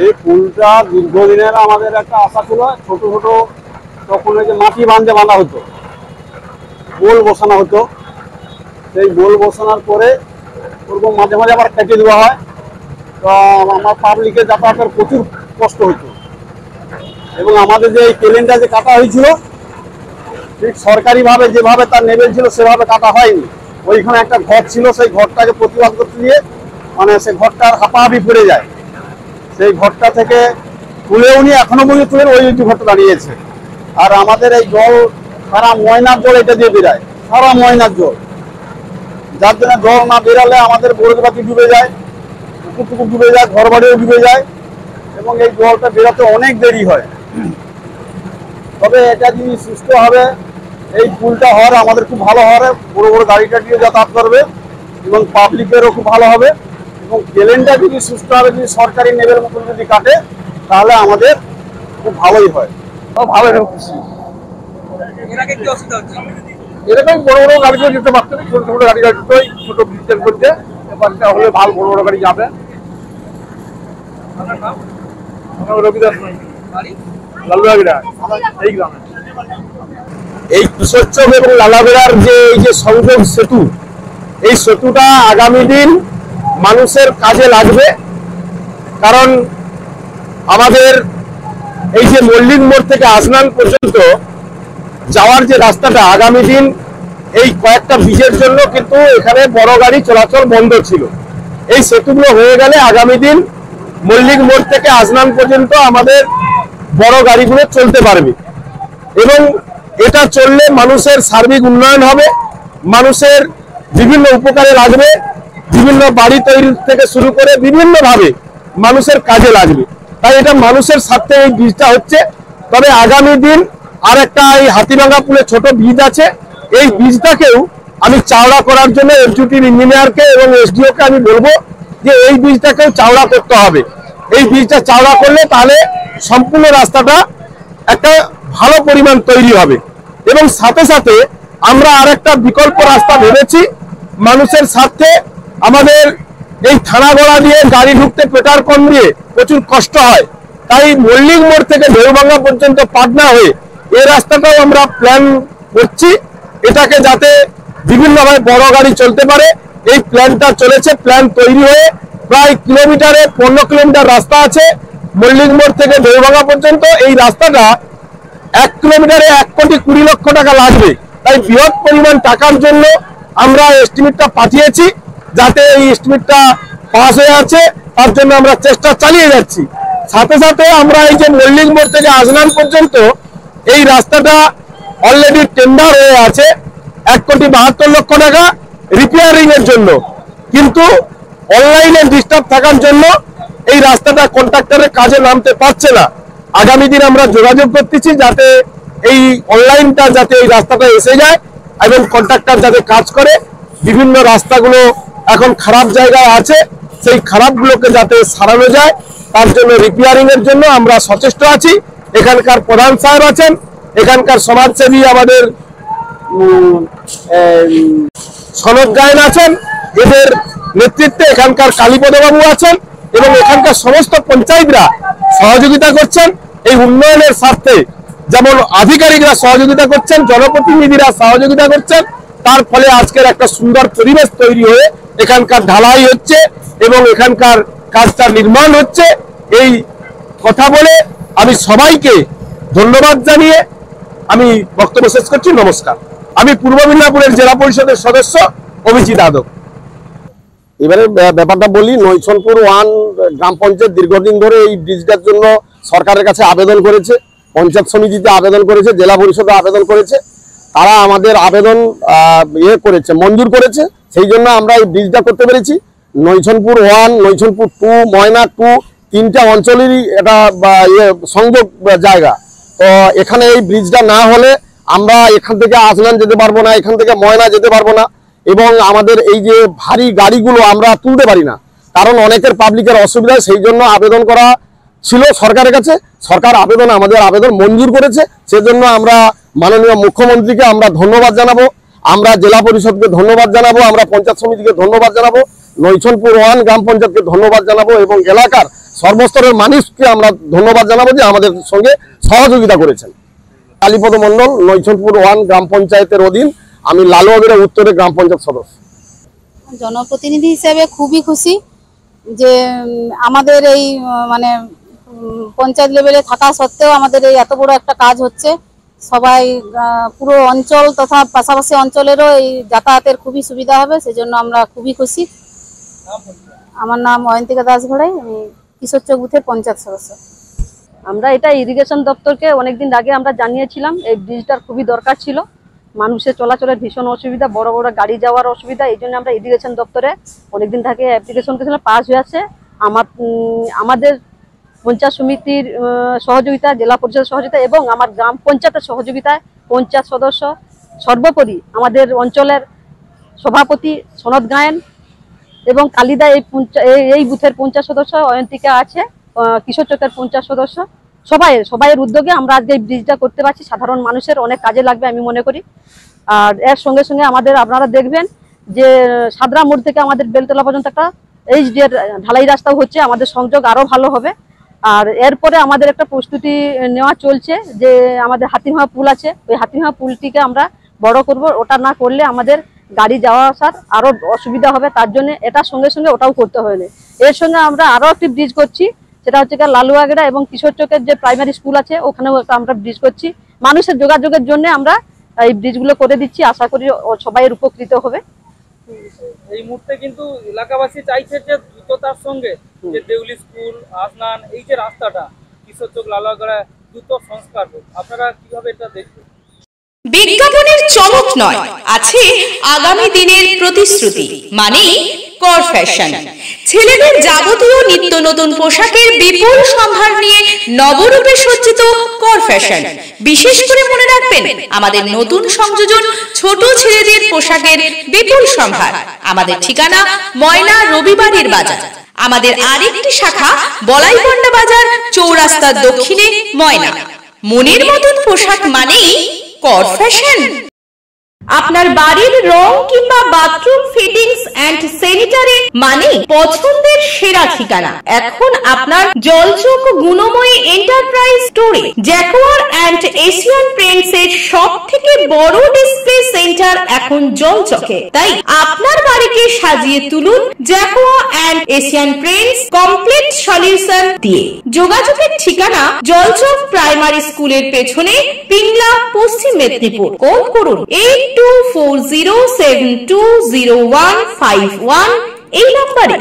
এই পুলটা দীর্ঘদিনের আমাদের একটা আশা ছিল। ছোট ছোট তখন ওই যে মাটি বাঁধা হতো, বোল বসানো হতো। সেই বোল বসানোর পরে ওরকম মাঝে মাঝে আবার কেটে দেওয়া হয়। তো আমার পাবলিকের যাতায়াতের প্রচুর কষ্ট হতো। এবং আমাদের যে এই কেলেনটা যে কাটা হয়েছিল, ঠিক সরকারিভাবে যেভাবে তার নেবেল ছিল সেভাবে কাটা হয়নি। ওইখানে একটা ঘর ছিল, সেই ঘরটাকে প্রতিবাদ করতে দিয়ে মানে সেই ঘরটার হাঁপাহাঁপি পড়ে যায়। সেই ঘরটা থেকে তুলেও নিয়ে এখনো পর্যন্ত তুলে ওই ঘরটা দাঁড়িয়েছে। আর আমাদের এই জল সারা ময়নার জল এটা দিয়ে বেরায়, সারা ময়নার জল, যার জন্য জল না বেরালে আমাদের বরজবাতি ডুবে যায়, পুকুর ডুবে যায়, ঘর বাড়িও ডুবে যায় এবং এই জলটা বেরোতে অনেক দেরি হয়। তবে এটা যদি সুস্থ হবে, এই পুলটা হওয়ার আমাদের খুব ভালো হবে, বড় বড় গাড়ি টাড়িও যাতায়াত করবে এবং পাবলিকেরও খুব ভালো হবে। এবং কেলেনটা যদি সুস্থ হবে, যদি সরকারি নেবের মতন যদি কাটে, তাহলে আমাদের খুব ভালোই হয়। ভালো খুশি। এরকম বড় বড় গাড়িগুলো যেতে পারতো, ছোট ছোট গাড়ি গাড়িতেই ছোট ব্রিজের করতে এবারটা হলে ভালো, বড় বড় গাড়ি যাবে। এই কিশোরচক এবং লালাবেড়ার যে এই যে সংযোগ সেতু, এই সেতুটা আগামী দিন মানুষের কাজে লাগবে। কারণ আমাদের এই যে মল্লিক মোড় থেকে আসনান পর্যন্ত যাওয়ার যে রাস্তাটা, আগামী দিন এই কয়েকটা ব্রিজের জন্য কিন্তু এখানে বড় গাড়ি চলাচল বন্ধ ছিল। এই সেতুগুলো হয়ে গেলে আগামী দিন মল্লিক মোড় থেকে আসনান পর্যন্ত আমাদের বড় গাড়িগুলো চলতে পারবে এবং এটা চললে মানুষের সার্বিক উন্নয়ন হবে, মানুষের বিভিন্ন উপকারে লাগবে, বিভিন্ন বাড়ি তৈরি থেকে শুরু করে বিভিন্নভাবে মানুষের কাজে লাগবে। তাই এটা মানুষের স্বার্থে এই ব্রিজটা হচ্ছে। তবে আগামী দিন আর একটা এই হাতিভাঙ্গা পুলে ছোট ব্রিজ আছে, এই ব্রিজটাকেও আমি চাওড়া করার জন্য এক্সিকিউটিভ ইঞ্জিনিয়ারকে এবং এসডিওকে আমি বলবো যে এই ব্রিজটাকেও চাওড়া করতে হবে। এই ব্রিজটা চাওড়া করলে তাহলে সম্পূর্ণ রাস্তাটা একটা ভালো পরিমাণ তৈরি হবে। এবং সাথে সাথে আমরা আরেকটা বিকল্প রাস্তা ভেবেছি মানুষের স্বার্থে। আমাদের এই থানাগড়া দিয়ে গাড়ি ঢুকতে পেটার কম দিয়ে প্রচুর কষ্ট হয়, তাই মল্লিক মোড় থেকে ঢেউভাঙ্গা পর্যন্ত পাটনা হয়ে এই রাস্তাটাও আমরা প্ল্যান করছি, এটাকে যাতে বিভিন্নভাবে বড় গাড়ি চলতে পারে। এই প্ল্যানটা চলেছে, প্ল্যান তৈরি হয়ে প্রায় কিলোমিটারে 15 কিলোমিটার রাস্তা আছে মল্লিক মোড় থেকে ঢেউভাঙ্গা পর্যন্ত। এই রাস্তাটা 1 কিলোমিটারে 1,20,00,000 টাকা লাগবে। তাই বৃহৎ পরিমাণ টাকার জন্য আমরা এস্টিমেটটা পাঠিয়েছি, যাতে এই এস্টিমেটটা পাস হয়ে আছে তার জন্য আমরা চেষ্টা চালিয়ে যাচ্ছি। সাথে সাথে আমরা এই যে মল্লিক মোড় থেকে আসনান পর্যন্ত এই রাস্তাটা অলরেডি টেন্ডার হয়ে আছে 1,72,00,000 টাকা রিপেয়ারিং এর জন্য, কিন্তু অনলাইনে ডিস্টার্ব থাকার জন্য এই রাস্তাটা কন্ট্রাক্টরের কাজে নামতে পারছে না। আগামী দিন আমরা যোগাযোগ করতেছি যাতে এই অনলাইনটা যাতে এই রাস্তাটা এসে যায় এবং কন্ট্রাক্টর যাতে কাজ করে। বিভিন্ন রাস্তাগুলো এখন খারাপ জায়গায় আছে, সেই খারাপগুলোকে যাতে সারানো যায় তার জন্য রিপেয়ারিং এর জন্য আমরা সচেষ্ট আছি। এখানকার প্রধান সাহেব আছেন, এখানকার সমাজসেবী আমাদের সনদ গায়েন আছেন, এদের নেতৃত্বে এখানকার কালীপদবাবু আছেন এবং এখানকার সমস্ত পঞ্চায়েতরা সহযোগিতা করছেন এই উন্নয়নের স্বার্থে। যেমন আধিকারিকরা সহযোগিতা করছেন, জনপ্রতিনিধিরা সহযোগিতা করছেন, তার ফলে আজকের একটা সুন্দর পরিবেশ তৈরি হয়ে এখানকার ঢালাই হচ্ছে এবং এখানকার কাজটা নির্মাণ হচ্ছে। এই কথা বলে আমি সবাইকে ধন্যবাদ জানিয়ে আমি বক্তব্য শেষ করছি। নমস্কার। আমি পূর্ব মিদনাপুরের জেলা পরিষদের সদস্য অভিজিৎ আদক। এবারে ব্যাপারটা বলি, নৈছনপুর 1 গ্রাম পঞ্চায়েত দীর্ঘদিন ধরে এই ব্রিজটার জন্য সরকারের কাছে আবেদন করেছে, পঞ্চায়েত সমিতিতে আবেদন করেছে, জেলা পরিষদে আবেদন করেছে। তারা আমাদের আবেদন করেছে, মঞ্জুর করেছে, সেই জন্য আমরা এই ব্রিজটা করতে পেরেছি। নৈছনপুর 1, নৈছনপুর 2, ময়না 2 তিনটা অঞ্চলেরই এটা সংযোগ জায়গা। তো এখানে এই ব্রিজটা না হলে আমরা এখান থেকে আসনান যেতে পারবো না, এখান থেকে ময়না যেতে পারবো না এবং আমাদের এই যে ভারী গাড়িগুলো আমরা তুলতে পারি না, কারণ অনেকের পাবলিকের অসুবিধা। সেই জন্য আবেদন করা ছিল সরকারের কাছে, সরকার আমাদের আবেদন মঞ্জুর করেছে। সেজন্য আমরা মাননীয় মুখ্যমন্ত্রীকে আমরা ধন্যবাদ জানাবো, আমরা জেলা পরিষদকে ধন্যবাদ জানাবো, আমরা পঞ্চায়েত সমিতিকে ধন্যবাদ জানাবো, নৈছনপুর 1 গ্রাম পঞ্চায়েতকে ধন্যবাদ জানাবো এবং এলাকার সর্বস্তরের মানুষকে আমরা ধন্যবাদ জানাবো যে আমাদের সঙ্গে সহযোগিতা করেছেন। কালীপদ মণ্ডল, নৈছনপুর 1 গ্রাম পঞ্চায়েতের অধীন, আমি লালুয়াবেড়া উত্তরে গ্রাম পঞ্চায়েত সদস্য। জনপ্রতিনিধি হিসেবে খুবই খুশি যে আমাদের এই মানে পঞ্চায়েত লেভেলে থাকা সত্ত্বেও আমাদের এই এত বড় একটা কাজ হচ্ছে। সবাই পুরো অঞ্চল তথা পাশাপাশি অঞ্চলেরও এই যাতায়াতের খুবই সুবিধা হবে, সেজন্য আমরা খুবই খুশি। আমার নাম অয়ন্তিকা দাস ঘড়াই, আমি কিশোরচক বুথের পঞ্চায়েত সদস্য। আমরা এটা ইরিগেশন দপ্তরকে অনেকদিন আগে আমরা জানিয়েছিলাম, এই ব্রিজটার খুবই দরকার ছিল, মানুষের চলাচলের ভীষণ অসুবিধা, বড় বড় গাড়ি যাওয়ার অসুবিধা। এই জন্য আমরা ইরিগেশন দপ্তরে অনেকদিন থেকে অ্যাপ্লিকেশন করেছিলাম, পাস হয়ে আছে। আমাদের পঞ্চায়েত সমিতির সহযোগিতা, জেলা পরিষদের সহযোগিতা এবং আমার গ্রাম পঞ্চায়েতের সহযোগিতায় পঞ্চায়েত সদস্য, সর্বোপরি আমাদের অঞ্চলের সভাপতি সনদ গায়েন এবং কালিদা এই বুথের পঞ্চায়েত সদস্য, অয়ন্তিকা আছে কিশোরচকের পঞ্চায়েত সদস্য, সবাইয়ের উদ্যোগে আমরা আজকে এই ব্রিজটা করতে পারছি। সাধারণ মানুষের অনেক কাজে লাগবে আমি মনে করি। আর এর সঙ্গে সঙ্গে আপনারা দেখবেন যে সাদরা মোড় থেকে আমাদের বেলতলা পর্যন্ত একটা এইচডি ঢালাই রাস্তাও হচ্ছে, আমাদের সংযোগ আরো ভালো হবে। আর এরপরে আমাদের একটা প্রস্তুতি নেওয়া চলছে যে আমাদের হাতিমা পুল আছে, ওই হাতিমা পুলটিকে আমরা বড় করব। ওটা না করলে আমাদের গাড়ি যাওয়া আসার আরো অসুবিধা হবে, তার জন্য এটার সঙ্গে সঙ্গে ওটাও করতে হবে। এর সঙ্গে আমরা আরো একটি ব্রিজ করছি, সেটা হচ্ছে লালুয়াগড়া এবং কিশোরচকের যে প্রাইমারি স্কুল আছে ওখানেও আমরা ব্রিজ করছি। মানুষের যোগাযোগের জন্য আমরা এই ব্রিজগুলো করে দিচ্ছি, আশা করি সবাই উপকৃত হবে। এই মুহূর্তে কিন্তু এলাকাবাসী চাইছে যে দ্রুততার সঙ্গে যে দেউলি স্কুল, আসনান, এই যে রাস্তাটা কিশোরচক লালুয়াগড়া দ্রুত সংস্কার হোক। আপনারা কিভাবে এটা দেখবেন? বিজ্ঞাপনের চমক নয়, আছে আগামী দিনের প্রতিশ্রুতি, মানে কর ফ্যাশন। ছেলেদের যাবতীয় নিত্য নতুন পোশাকের বিপুল সম্ভার নিয়ে নবরূপে সজ্জিত কর ফ্যাশন। বিশেষ করে মনে রাখবেন, আমাদের নতুন সংযোজন ছোট ছেলেদের পোশাকের বিপুল সম্ভার। আমাদের ঠিকানা ময়না রবিবারের বাজার। আমাদের আরেকটি শাখা বলাইপন্ডা বাজার, চৌরাস্তার দক্ষিণে ময়না। মনের মতন পোশাক মানেই কর ফ্যাশন। আপনার বাড়ির রং কিংবা বাথরুম ফিটিংস এন্ড স্যানিটারি মানে পছন্দের সেরা ঠিকানা এখন আপনার জলচক গুণময়ী এন্টারপ্রাইজ স্টোরে। জ্যাকোয়ার এন্ড এশিয়ান পেইন্টস এর সবথেকে বড় ডিসপ্লে সেন্টার এখন জলচকে, তাই আপনার বাড়িকে সাজিয়ে তুলুন Jaquar and Asian Paints complete solution দিয়ে। যোগাযোগের ঠিকানা জলচক প্রাইমারি স্কুলের পেছনে, পিংলা, পশ্চিম মেদিনীপুর। কল করুন 8240720151 এই নম্বরে।